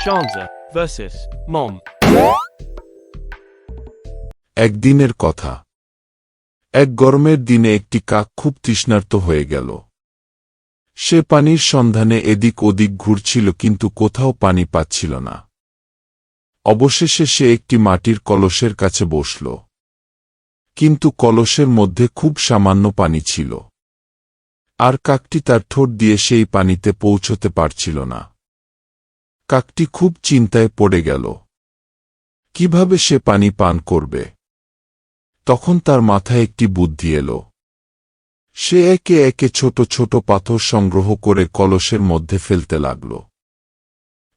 Shanza versus Mom. একদিনের কথা। এক গরমের দিনে একটি কাক খুব তৃষ্ণার্ত হয়ে গেল। সে পানির সন্ধানে এদিক ওদিক ঘুরছিল কিন্তু কোথাও পানি পাচ্ছিল না। অবশেষে সে একটি মাটির কলসের কাছে বসল। কিন্তু কলসের মধ্যে খুব সামান্য পানি ছিল। আর কাকটি তার ঠোঁট দিয়ে সেই পানিতে পৌঁছতে পারছিল না। কাকটি খুব চিন্তায় পড়ে গেল। কিভাবে সে পানি পান করবে? তখন তার মাথায় একটি বুদ্ধি এল। সে একে একে ছোট ছোট পাথর সংগ্রহ করে কলসের মধ্যে ফেলতে লাগল।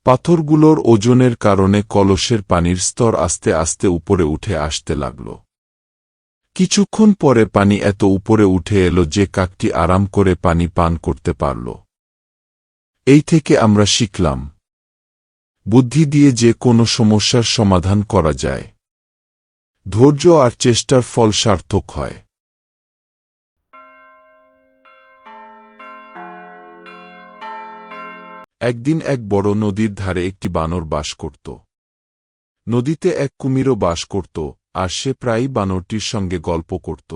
পাথরগুলোর ওজনের কারণে কলসের পানির স্তর আস্তে আস্তে উপরে উঠে আসতে লাগল। কিছুক্ষণ পরে পানি এত উপরে উঠে এলো যে কাকটি আরাম করে পানি পান করতে পারল। এই থেকে আমরা শিখলাম, বুদ্ধি দিয়ে যে কোনো সমস্যার সমাধান করা যায়। ধৈর্য আর চেষ্টার ফল সার্থক হয়। একদিন এক বড় নদীর ধারে একটি বানর বাস করত। নদীতে এক কুমিরও বাস করত, আর সে প্রায়ই বানরটির সঙ্গে গল্প করত।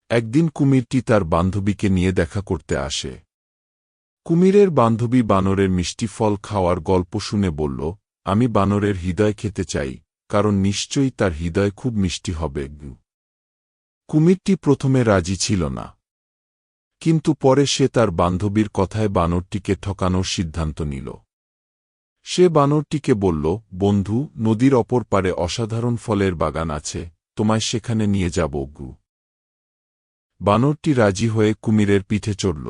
একদিন কুমিরটি তার বান্ধবীকে নিয়ে দেখা করতে আসে। কুমিরের বান্ধবী বানরের মিষ্টি ফল খাওয়ার গল্প শুনে বলল, আমি বানরের হৃদয় খেতে চাই, কারণ নিশ্চয়ই তার হৃদয় খুব মিষ্টি হবে। কুমিরটি প্রথমে রাজি ছিল না, কিন্তু পরে সে তার বান্ধবীর কথায় বানরটিকে ঠকানোর সিদ্ধান্ত নিল। সে বানরটিকে বলল, বন্ধু, নদীর অপর পারে অসাধারণ ফলের বাগান আছে, তোমায় সেখানে নিয়ে যাব। বানরটি রাজি হয়ে কুমিরের পিঠে চড়ল।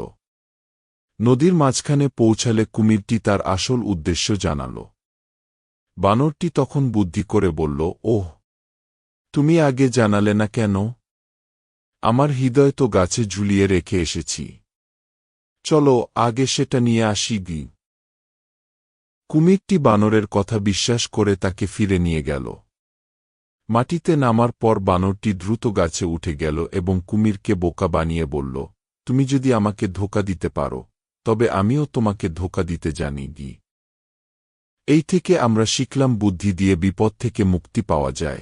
নদীর মাঝখানে পৌঁছালে কুমিরটি তার আসল উদ্দেশ্য জানাল। বানরটি তখন বুদ্ধি করে বলল, ওহ, তুমি আগে জানালে না কেন? আমার হৃদয় তো গাছে ঝুলিয়ে রেখে এসেছি। চলো আগে সেটা নিয়ে আসি। কুমিরটি বানরের কথা বিশ্বাস করে তাকে ফিরে নিয়ে গেল। মাটিতে নামার পর বানরটি দ্রুত গাছে উঠে গেল এবং কুমিরকে বোকা বানিয়ে বলল, তুমি যদি আমাকে ধোঁকা দিতে পারো, তবে আমিও তোমাকে ধোঁকা দিতে জানি। এই থেকে আমরা শিখলাম, বুদ্ধি দিয়ে বিপদ থেকে মুক্তি পাওয়া যায়।